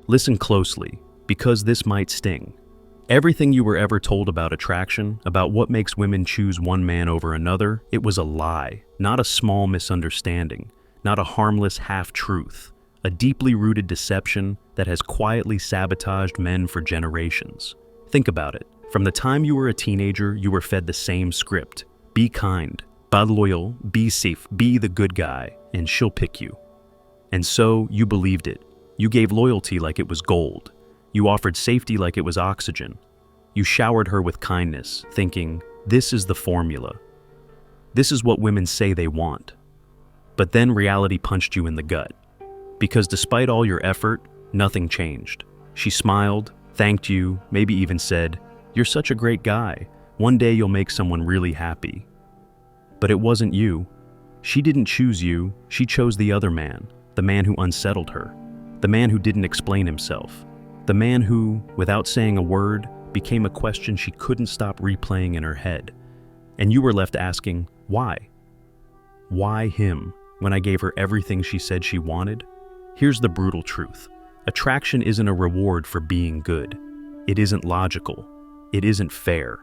Listen closely, because this might sting. Everything you were ever told about attraction, about what makes women choose one man over another, it was a lie, not a small misunderstanding, not a harmless half-truth, a deeply rooted deception that has quietly sabotaged men for generations. Think about it. From the time you were a teenager, you were fed the same script. Be kind, be loyal, be safe, be the good guy, and she'll pick you. And so, you believed it. You gave loyalty like it was gold. You offered safety like it was oxygen. You showered her with kindness, thinking, this is the formula. This is what women say they want. But then reality punched you in the gut. Because despite all your effort, nothing changed. She smiled, thanked you, maybe even said, "You're such a great guy. One day you'll make someone really happy." But it wasn't you. She didn't choose you, she chose the other man, the man who unsettled her, the man who didn't explain himself. The man who, without saying a word, became a question she couldn't stop replaying in her head. And you were left asking, why? Why him, when I gave her everything she said she wanted? Here's the brutal truth. Attraction isn't a reward for being good. It isn't logical. It isn't fair.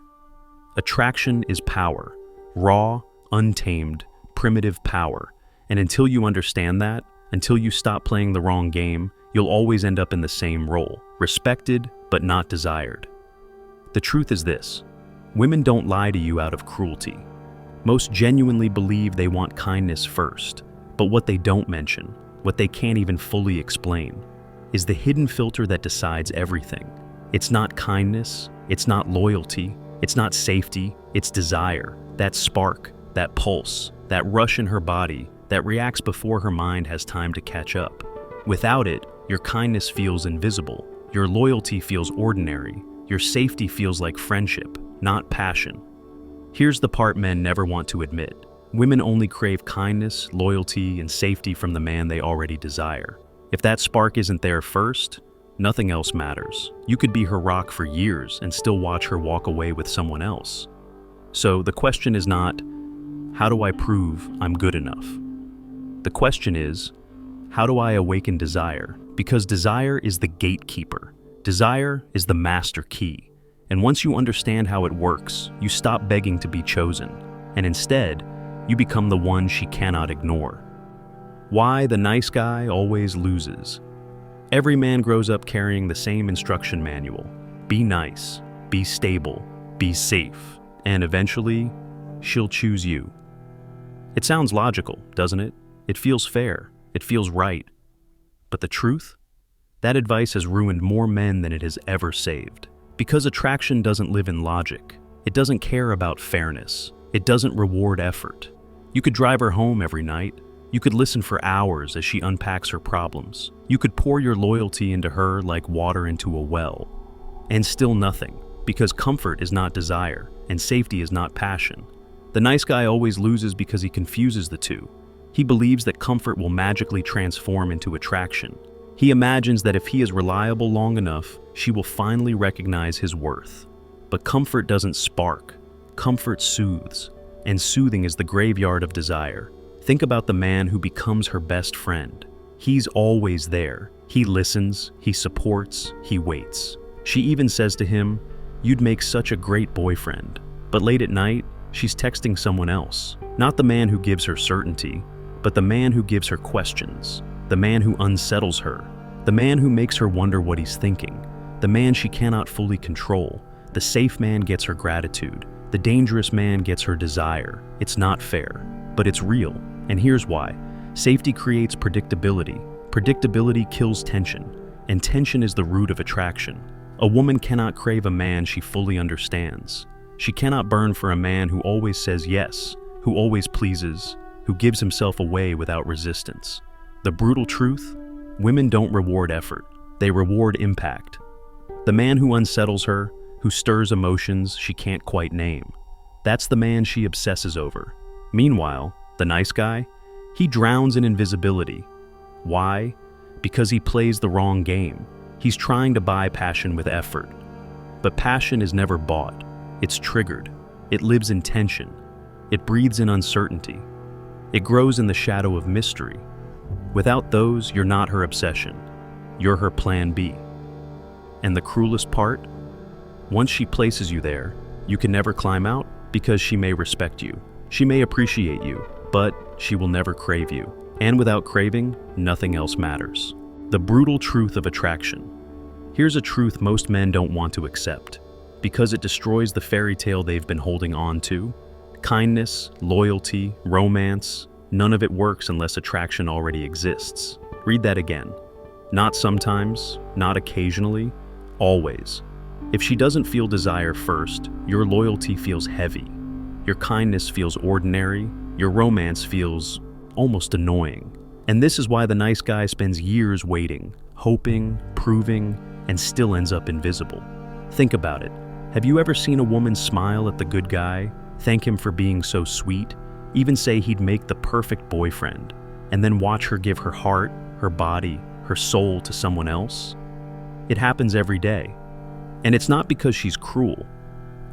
Attraction is power. Raw, untamed, primitive power. And until you understand that, until you stop playing the wrong game, you'll always end up in the same role, respected but not desired. The truth is this: women don't lie to you out of cruelty. Most genuinely believe they want kindness first, but what they don't mention, what they can't even fully explain, is the hidden filter that decides everything. It's not kindness, it's not loyalty, it's not safety, it's desire, that spark, that pulse, that rush in her body that reacts before her mind has time to catch up. Without it, your kindness feels invisible, your loyalty feels ordinary, your safety feels like friendship, not passion. Here's the part men never want to admit. Women only crave kindness, loyalty, and safety from the man they already desire. If that spark isn't there first, nothing else matters. You could be her rock for years and still watch her walk away with someone else. So the question is not, how do I prove I'm good enough? The question is, how do I awaken desire? Because desire is the gatekeeper. Desire is the master key. And once you understand how it works, you stop begging to be chosen. And instead, you become the one she cannot ignore. Why the nice guy always loses. Every man grows up carrying the same instruction manual. Be nice, be stable, be safe, and eventually, she'll choose you. It sounds logical, doesn't it? It feels fair. It feels right. But the truth? That advice has ruined more men than it has ever saved. Because attraction doesn't live in logic. It doesn't care about fairness. It doesn't reward effort. You could drive her home every night. You could listen for hours as she unpacks her problems. You could pour your loyalty into her like water into a well. And still nothing, because comfort is not desire, and safety is not passion. The nice guy always loses because he confuses the two. He believes that comfort will magically transform into attraction. He imagines that if he is reliable long enough, she will finally recognize his worth. But comfort doesn't spark. Comfort soothes. And soothing is the graveyard of desire. Think about the man who becomes her best friend. He's always there. He listens, he supports, he waits. She even says to him, "You'd make such a great boyfriend." But late at night, she's texting someone else. Not the man who gives her certainty, but the man who gives her questions. The man who unsettles her. The man who makes her wonder what he's thinking. The man she cannot fully control. The safe man gets her gratitude. The dangerous man gets her desire. It's not fair, but it's real. And here's why. Safety creates predictability. Predictability kills tension. And tension is the root of attraction. A woman cannot crave a man she fully understands. She cannot burn for a man who always says yes, who always pleases, who gives himself away without resistance. The brutal truth? Women don't reward effort. They reward impact. The man who unsettles her, who stirs emotions she can't quite name. That's the man she obsesses over. Meanwhile, the nice guy? He drowns in invisibility. Why? Because he plays the wrong game. He's trying to buy passion with effort. But passion is never bought. It's triggered. It lives in tension. It breathes in uncertainty. It grows in the shadow of mystery. Without those, you're not her obsession. You're her plan B. And the cruelest part? Once she places you there, you can never climb out because she may respect you. She may appreciate you, but she will never crave you. And without craving, nothing else matters. The brutal truth of attraction. Here's a truth most men don't want to accept, because it destroys the fairy tale they've been holding on to. Kindness, loyalty, romance, none of it works unless attraction already exists. Read that again. Not sometimes, not occasionally, always. If she doesn't feel desire first, your loyalty feels heavy. Your kindness feels ordinary. Your romance feels almost annoying. And this is why the nice guy spends years waiting, hoping, proving, and still ends up invisible. Think about it. Have you ever seen a woman smile at the good guy, thank him for being so sweet, even say he'd make the perfect boyfriend, and then watch her give her heart, her body, her soul to someone else? It happens every day. And it's not because she's cruel.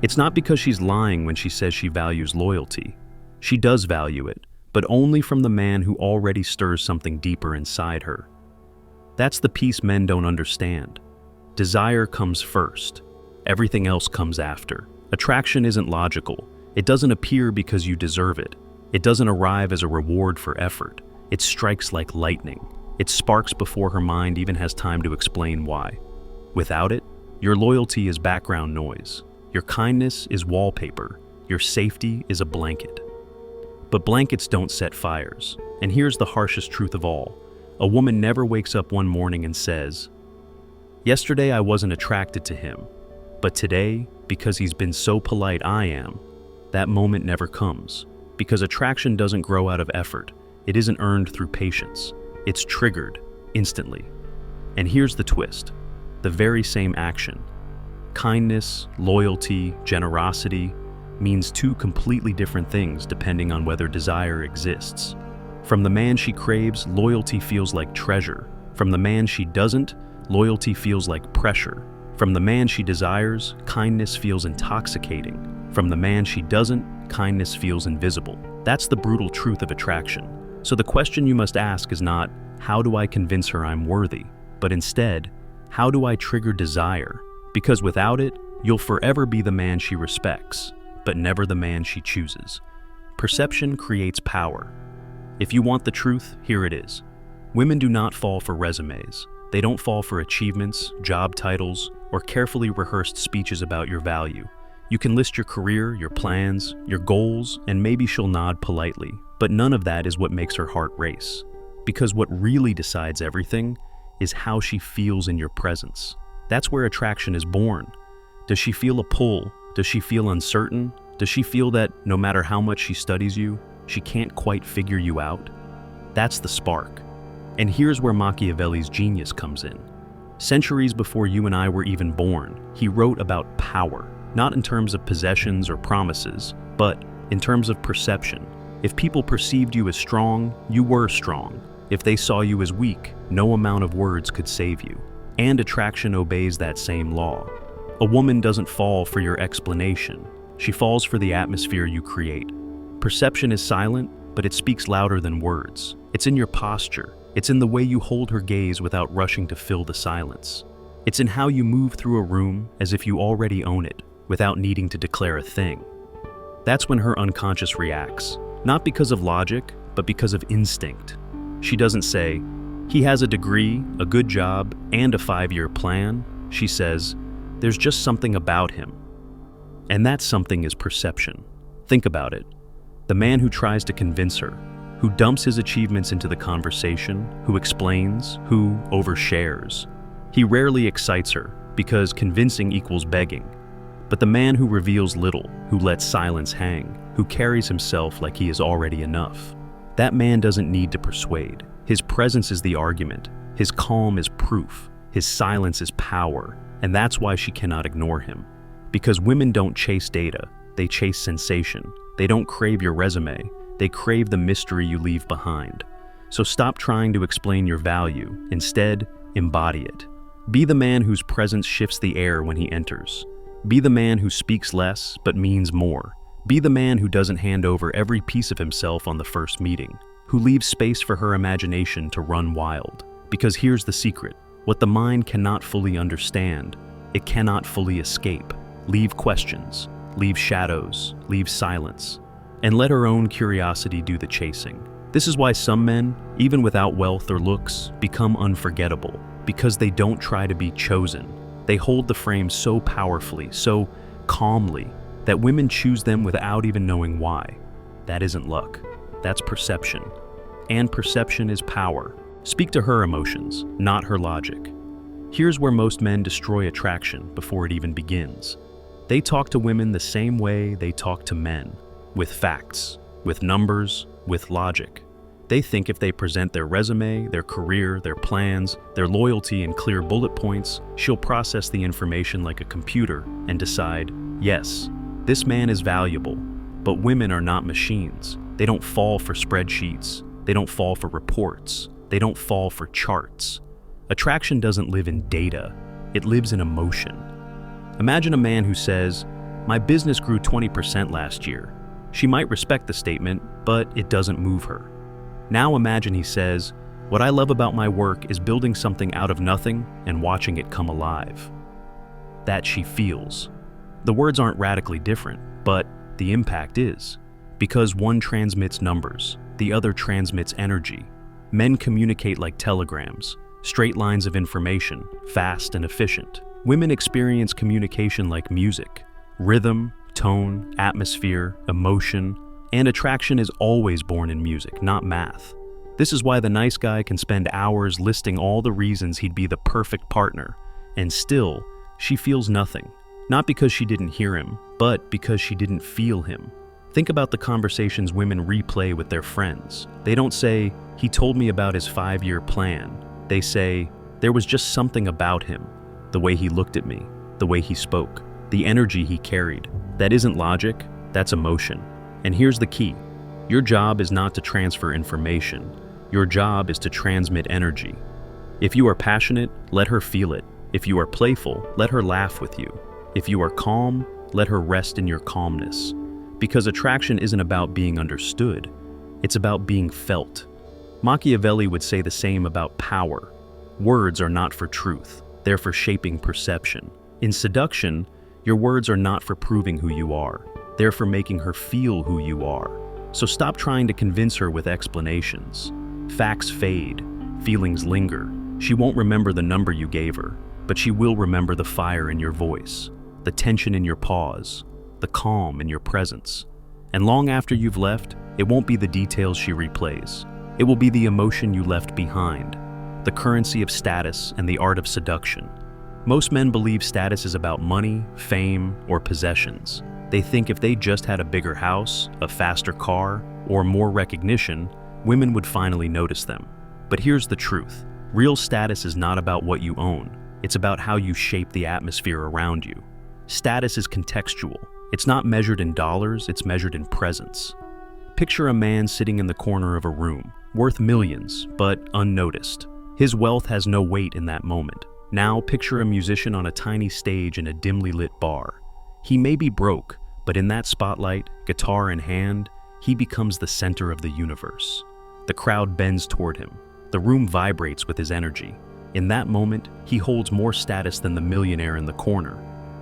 It's not because she's lying when she says she values loyalty. She does value it, but only from the man who already stirs something deeper inside her. That's the piece men don't understand. Desire comes first. Everything else comes after. Attraction isn't logical. It doesn't appear because you deserve it. It doesn't arrive as a reward for effort. It strikes like lightning. It sparks before her mind even has time to explain why. Without it, your loyalty is background noise. Your kindness is wallpaper. Your safety is a blanket. But blankets don't set fires. And here's the harshest truth of all. A woman never wakes up one morning and says, "Yesterday I wasn't attracted to him, but today, because he's been so polite, I am." That moment never comes, because attraction doesn't grow out of effort. It isn't earned through patience. It's triggered instantly. And here's the twist. The very same action, kindness, loyalty, generosity, means two completely different things depending on whether desire exists. From the man she craves, loyalty feels like treasure. From the man she doesn't, loyalty feels like pressure. From the man she desires, kindness feels intoxicating. From the man she doesn't, kindness feels invisible. That's the brutal truth of attraction. So the question you must ask is not, how do I convince her I'm worthy? But instead, how do I trigger desire? Because without it, you'll forever be the man she respects, but never the man she chooses. Perception creates power. If you want the truth, here it is. Women do not fall for resumes. They don't fall for achievements, job titles, or carefully rehearsed speeches about your value. You can list your career, your plans, your goals, and maybe she'll nod politely, but none of that is what makes her heart race. Because what really decides everything is how she feels in your presence. That's where attraction is born. Does she feel a pull? Does she feel uncertain? Does she feel that no matter how much she studies you, she can't quite figure you out? That's the spark. And here's where Machiavelli's genius comes in. Centuries before you and I were even born, he wrote about power, not in terms of possessions or promises, but in terms of perception. If people perceived you as strong, you were strong. If they saw you as weak, no amount of words could save you. And attraction obeys that same law. A woman doesn't fall for your explanation. She falls for the atmosphere you create. Perception is silent, but it speaks louder than words. It's in your posture. It's in the way you hold her gaze without rushing to fill the silence. It's in how you move through a room as if you already own it, without needing to declare a thing. That's when her unconscious reacts, not because of logic, but because of instinct. She doesn't say, "He has a degree, a good job, and a 5-year plan." She says, "There's just something about him." And that something is perception. Think about it. The man who tries to convince her, who dumps his achievements into the conversation, who explains, who overshares. He rarely excites her, because convincing equals begging. But the man who reveals little, who lets silence hang, who carries himself like he is already enough, that man doesn't need to persuade. His presence is the argument. His calm is proof. His silence is power. And that's why she cannot ignore him. Because women don't chase data. They chase sensation. They don't crave your resume. They crave the mystery you leave behind. So stop trying to explain your value. Instead, embody it. Be the man whose presence shifts the air when he enters. Be the man who speaks less but means more. Be the man who doesn't hand over every piece of himself on the first meeting, who leaves space for her imagination to run wild. Because here's the secret. What the mind cannot fully understand, it cannot fully escape. Leave questions, leave shadows, leave silence, and let her own curiosity do the chasing. This is why some men, even without wealth or looks, become unforgettable, because they don't try to be chosen. They hold the frame so powerfully, so calmly, that women choose them without even knowing why. That isn't luck, that's perception. And perception is power. Speak to her emotions, not her logic. Here's where most men destroy attraction before it even begins. They talk to women the same way they talk to men, with facts, with numbers, with logic. They think if they present their resume, their career, their plans, their loyalty in clear bullet points, she'll process the information like a computer and decide, yes, this man is valuable. But women are not machines. They don't fall for spreadsheets. They don't fall for reports. They don't fall for charts. Attraction doesn't live in data. It lives in emotion. Imagine a man who says, "My business grew 20% last year." She might respect the statement, but it doesn't move her. Now imagine he says, "What I love about my work is building something out of nothing and watching it come alive." That she feels. The words aren't radically different, but the impact is. Because one transmits numbers, the other transmits energy. Men communicate like telegrams, straight lines of information, fast and efficient. Women experience communication like music, rhythm, tone, atmosphere, emotion, and attraction is always born in music, not math. This is why the nice guy can spend hours listing all the reasons he'd be the perfect partner, and still, she feels nothing. Not because she didn't hear him, but because she didn't feel him. Think about the conversations women replay with their friends. They don't say, "He told me about his 5-year plan." They say, "There was just something about him. The way he looked at me, the way he spoke, the energy he carried." That isn't logic, that's emotion. And here's the key. Your job is not to transfer information. Your job is to transmit energy. If you are passionate, let her feel it. If you are playful, let her laugh with you. If you are calm, let her rest in your calmness. Because attraction isn't about being understood, it's about being felt. Machiavelli would say the same about power. Words are not for truth, they're for shaping perception. In seduction, your words are not for proving who you are, they're for making her feel who you are. So stop trying to convince her with explanations. Facts fade, feelings linger. She won't remember the number you gave her, but she will remember the fire in your voice, the tension in your pause, the calm in your presence. And long after you've left, it won't be the details she replays. It will be the emotion you left behind, the currency of status and the art of seduction. Most men believe status is about money, fame, or possessions. They think if they just had a bigger house, a faster car, or more recognition, women would finally notice them. But here's the truth. Real status is not about what you own. It's about how you shape the atmosphere around you. Status is contextual. It's not measured in dollars, it's measured in presence. Picture a man sitting in the corner of a room, worth millions, but unnoticed. His wealth has no weight in that moment. Now picture a musician on a tiny stage in a dimly lit bar. He may be broke, but in that spotlight, guitar in hand, he becomes the center of the universe. The crowd bends toward him. The room vibrates with his energy. In that moment, he holds more status than the millionaire in the corner.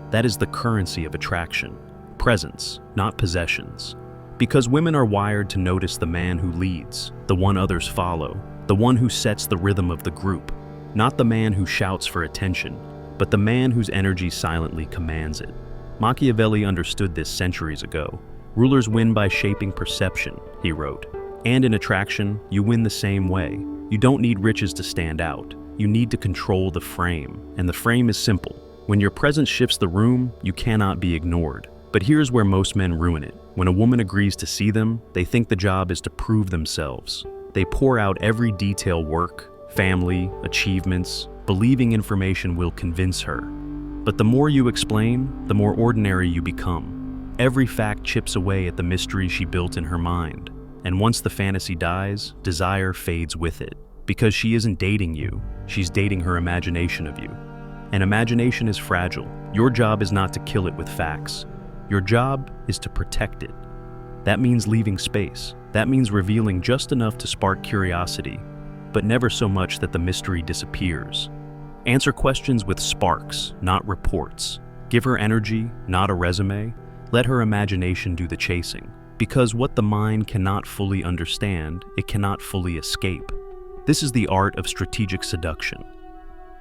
That is the currency of attraction. Presence, not possessions. Because women are wired to notice the man who leads, the one others follow, the one who sets the rhythm of the group. Not the man who shouts for attention, but the man whose energy silently commands it. Machiavelli understood this centuries ago. Rulers win by shaping perception, he wrote. And in attraction, you win the same way. You don't need riches to stand out. You need to control the frame. And the frame is simple. When your presence shifts the room, you cannot be ignored. But here's where most men ruin it. When a woman agrees to see them, they think the job is to prove themselves. They pour out every detail: work, family, achievements, believing information will convince her. But the more you explain, the more ordinary you become. Every fact chips away at the mystery she built in her mind. And once the fantasy dies, desire fades with it. Because she isn't dating you, she's dating her imagination of you. And imagination is fragile. Your job is not to kill it with facts. Your job is to protect it. That means leaving space. That means revealing just enough to spark curiosity, but never so much that the mystery disappears. Answer questions with sparks, not reports. Give her energy, not a resume. Let her imagination do the chasing. Because what the mind cannot fully understand, it cannot fully escape. This is the art of strategic seduction.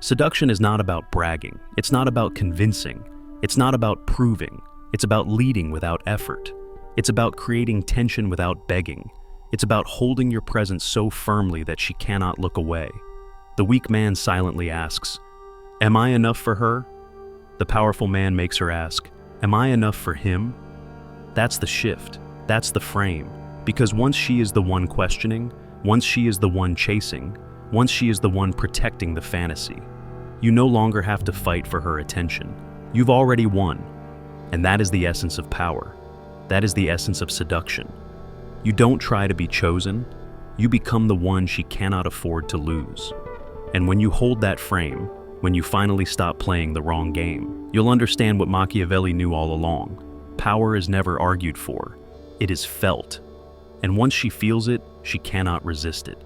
Seduction is not about bragging. It's not about convincing. It's not about proving. It's about leading without effort. It's about creating tension without begging. It's about holding your presence so firmly that she cannot look away. The weak man silently asks, "Am I enough for her?" The powerful man makes her ask, "Am I enough for him?" That's the shift. That's the frame. Because once she is the one questioning, once she is the one chasing, once she is the one protecting the fantasy, you no longer have to fight for her attention. You've already won. And that is the essence of power. That is the essence of seduction. You don't try to be chosen. You become the one she cannot afford to lose. And when you hold that frame, when you finally stop playing the wrong game, you'll understand what Machiavelli knew all along. Power is never argued for. It is felt. And once she feels it, she cannot resist it.